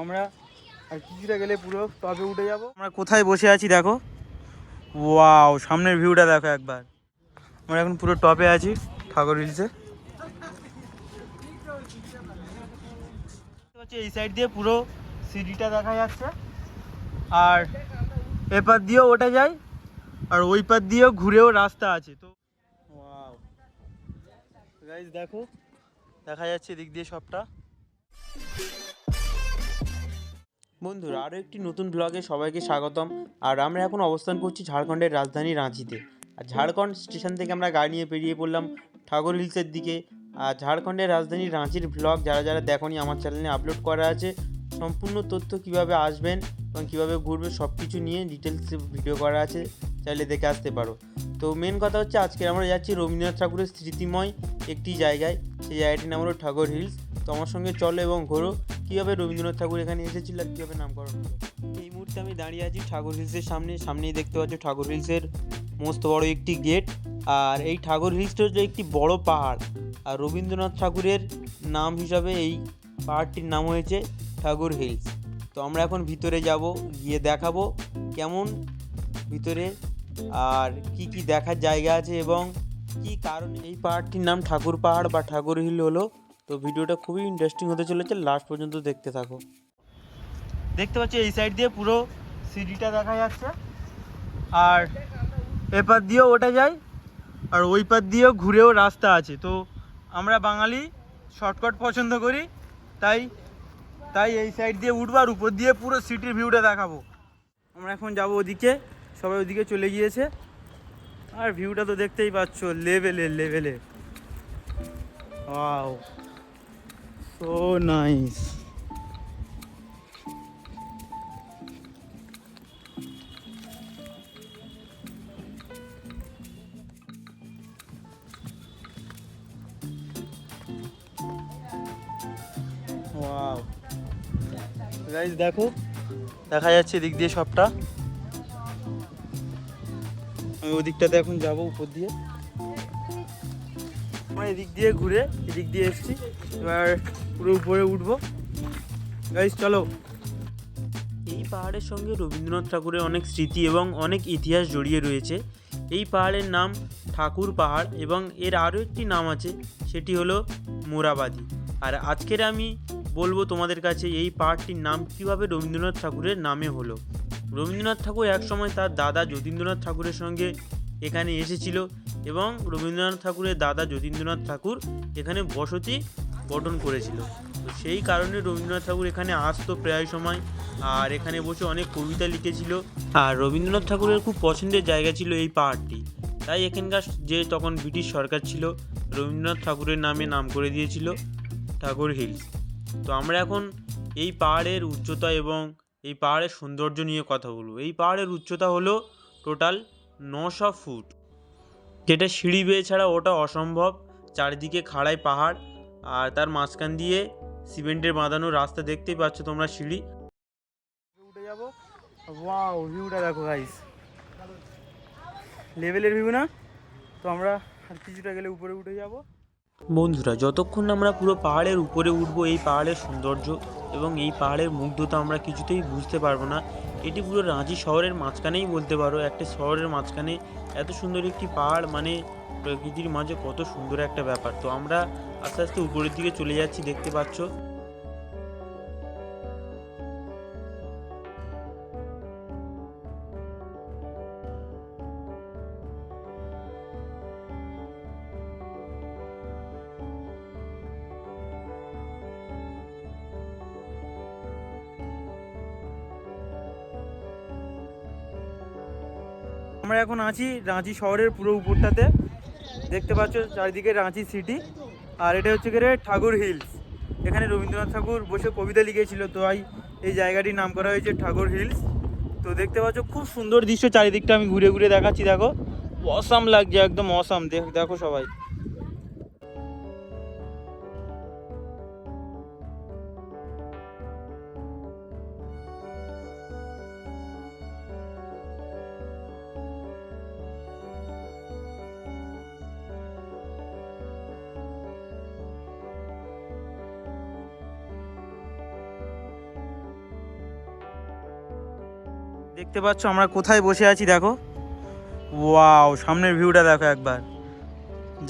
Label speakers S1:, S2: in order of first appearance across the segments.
S1: আমরা আর কিছুটা গেলে পুরো টপে উঠে যাব। আমরা কোথায় বসে আছি দেখো, ওয়াও সামনের ভিউটা দেখো একবার। আমরা এখন পুরো টপে আছি ঠাকুর হিলসে। এই সাইড দিয়ে পুরো সিঁড়িটা দেখা যাচ্ছে, আর এপার দিয়েও ওঠা যায়, আর ওই পার দিয়েও ঘুরেও রাস্তা আছে। তো ওয়াও গাইস দেখো, দেখা যাচ্ছে এদিক দিয়ে সবটা। বন্ধুরা, আরও একটি নতুন ব্লগে সবাইকে স্বাগতম। আর আমরা এখন অবস্থান করছি ঝাড়খণ্ডের রাজধানী রাঁচিতে। আর ঝাড়খণ্ড স্টেশন থেকে আমরা গাড়ি নিয়ে বেরিয়ে পড়লাম ঠাকুর হিলসের দিকে। আর ঝাড়খণ্ডের রাজধানী রাঁচির ব্লগ যারা যারা দেখোনি, আমার চ্যানেলে আপলোড করা আছে। সম্পূর্ণ তথ্য কিভাবে আসবেন এবং কীভাবে ঘুরবে সব কিছু নিয়ে ডিটেলস ভিডিও করা আছে, চাইলে দেখে আসতে পারো। তো মেন কথা হচ্ছে, আজকে আমরা যাচ্ছি রবীন্দ্রনাথ ঠাকুরের স্মৃতিময় একটি জায়গায়। সেই জায়গাটির নাম হলো ঠাকুর হিলস। তো আমার সঙ্গে চলো এবং ঘোরো কীভাবে রবীন্দ্রনাথ ঠাকুর এখানে এসেছিল আর কীভাবে নামকরণ হলো। এই মুহূর্তে আমি দাঁড়িয়ে আছি ঠাকুর হিলসের সামনেই দেখতে পাচ্ছ ঠাকুর হিলসের মস্ত বড় একটি গেট। আর এই ঠাকুর হিলসটা হচ্ছে একটি বড় পাহাড়, আর রবীন্দ্রনাথ ঠাকুরের নাম হিসাবে এই পাহাড়টির নাম হয়েছে ঠাকুর হিলস। তো আমরা এখন ভিতরে যাব, গিয়ে দেখাবো কেমন ভিতরে আর কি কি দেখার জায়গা আছে এবং কি কারণে এই পাহাড়টির নাম ঠাকুর পাহাড় বা ঠাকুর হিল হলো। তো ভিডিওটা খুবই ইন্টারেস্টিং হতে চলেছে, লাস্ট পর্যন্ত দেখতে থাকো। দেখতে পাচ্ছি এই সাইড দিয়ে পুরো সিঁড়িটা দেখা যাচ্ছে, আর এপার দিয়েও ওঠা যায়, আর ওই পার দিয়েও ঘুরেও রাস্তা আছে। তো আমরা বাঙালি শর্টকাট পছন্দ করি, তাই তাই এই সাইড দিয়ে উঠবো আর উপর দিয়ে পুরো সিটির ভিউটা দেখাবো। আমরা এখন যাব ওদিকে, সবাই ওদিকে চলে গিয়েছে। আর ভিউটা তো দেখতেই পাচ্ছ, লেভেলে। Wow, so nice. Wow guys দেখো, দেখা যাচ্ছে এদিক দিয়ে সবটা। আমি ওদিকটাতে এখন যাব উপর দিয়ে। আমরা এদিক দিয়ে ঘুরে এদিক দিয়ে এসেছি, এবার পুরো উপরে উঠবো। গাইস চলো। এই পাহাড়ের সঙ্গে রবীন্দ্রনাথ ঠাকুরের অনেক স্মৃতি এবং অনেক ইতিহাস জড়িয়ে রয়েছে। এই পাহাড়ের নাম ঠাকুর পাহাড় এবং এর আরও একটি নাম আছে, সেটি হলো মোরাবাদি। আর আজকের আমি বলবো তোমাদের কাছে এই পাহাড়টির নাম কীভাবে রবীন্দ্রনাথ ঠাকুরের নামে হলো। রবীন্দ্রনাথ ঠাকুর একসময় তার দাদা যতীন্দ্রনাথ ঠাকুরের সঙ্গে এখানে এসেছিল এবং রবীন্দ্রনাথ ঠাকুরের দাদা যতীন্দ্রনাথ ঠাকুর এখানে বসতি গঠন করেছিল। তো সেই কারণে রবীন্দ্রনাথ ঠাকুর এখানে আসতো প্রায় সময়, আর এখানে বসে অনেক কবিতা লিখেছিল। আর রবীন্দ্রনাথ ঠাকুরের খুব পছন্দের জায়গা ছিল এই পাহাড়টি, তাই এখানকার যে তখন ব্রিটিশ সরকার ছিল, রবীন্দ্রনাথ ঠাকুরের নামে নাম করে দিয়েছিল ঠাকুর হিলস। তো আমরা এখন এই পাহাড়ের উচ্চতা এবং এই পাহাড়ের সৌন্দর্য নিয়ে কথা বলবো। এই পাহাড়ের উচ্চতা হলো টোটাল 900 ফুট, যেটা সিঁড়ি বেয়ে ছাড়া ওটা অসম্ভব। চারিদিকে খাড়াই পাহাড়, আর তার মাঝখান দিয়ে সিমেন্টের বাঁধানো রাস্তা, দেখতেই পাচ্ছ তোমরা সিঁড়ি। উঠে যাব, ওয়াও ভিউটা দেখো গাইস, লেভেলের ভিউ না? তো আমরা আর কিছুটা গেলে উপরে উঠে যাব। বন্ধুরা, যতক্ষণ আমরা পুরো পাহাড়ের উপরে উঠবো, এই পাহাড়ের সৌন্দর্য এবং এই পাহাড়ের মুগ্ধতা আমরা কিছুতেই বুঝতে পারবো না। এটি পুরো রাঁচি শহরের মাঝখানেই বলতে পারো, একটা শহরের মাঝখানে এত সুন্দর একটি পাহাড়, মানে প্রকৃতির মাঝে কত সুন্দর একটা ব্যাপার। তো আমরা আস্তে আস্তে উপরের দিকে চলে যাচ্ছি, দেখতে পাচ্ছ। আমরা এখন আছি রাঁচি শহরের পুরো উপরটাতে, দেখতে পাচ্ছ চারিদিকে রাঁচি সিটি। আর এটা হচ্ছে গিয়ে ঠাকুর হিলস। এখানে রবীন্দ্রনাথ ঠাকুর বসে কবিতা লিখেছিল, তো এই জায়গাটির নাম করা হয়েছে ঠাকুর হিলস। তো দেখতে পাচ্ছ খুব সুন্দর দৃশ্য, চারিদিকটা আমি ঘুরে ঘুরে দেখাচ্ছি। দেখো অসাম লাগছে, একদম অসাম। দেখো সবাই। দেখতে পাচ্ছ আমরা কোথায় বসে আছি, দেখো। ওয়াও, সামনের ভিউটা দেখো একবার,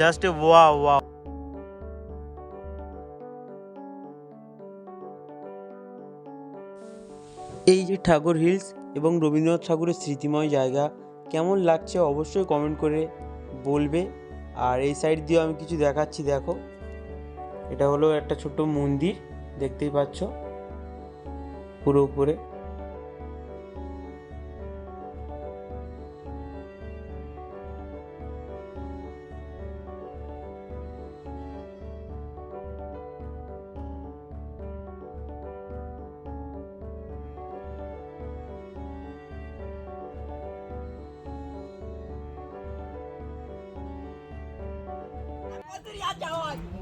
S1: জাস্ট ওয়াও ওয়াও। এই যে ঠাকুর হিলস এবং রবীন্দ্রনাথ ঠাকুরের স্মৃতিময় জায়গা, কেমন লাগছে অবশ্যই কমেন্ট করে বলবে। আর এই সাইড দিয়েও আমি কিছু দেখাচ্ছি, দেখো। এটা হলো একটা ছোট্ট মন্দির, দেখতেই পাচ্ছ পুরো উপরে।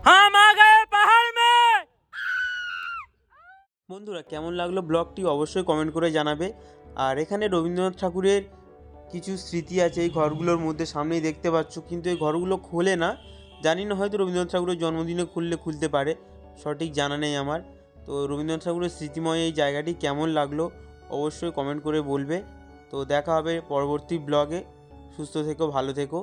S1: हम आ गए पहाड़ में। বন্ধুরা, কেমন লাগলো ব্লগটি অবশ্যই কমেন্ট করে জানাবে। আর এখানে রবীন্দ্রনাথ ঠাকুরের কিছু স্মৃতি আছে এই ঘরগুলোর মধ্যে, সামনেই দেখতে পাচ্ছ। কিন্তু এই ঘরগুলো খোলে না, জানি না, হয়তো রবীন্দ্রনাথ ঠাকুরের জন্মদিনে খুলতে পারে, সঠিক জানা নেই আমার। তো রবীন্দ্রনাথ ঠাকুরের স্মৃতিময় এই জায়গাটি কেমন লাগলো অবশ্যই কমেন্ট করে বলবে। তো দেখা হবে পরবর্তী ব্লগে। সুস্থ থেকো, ভালো থেকো।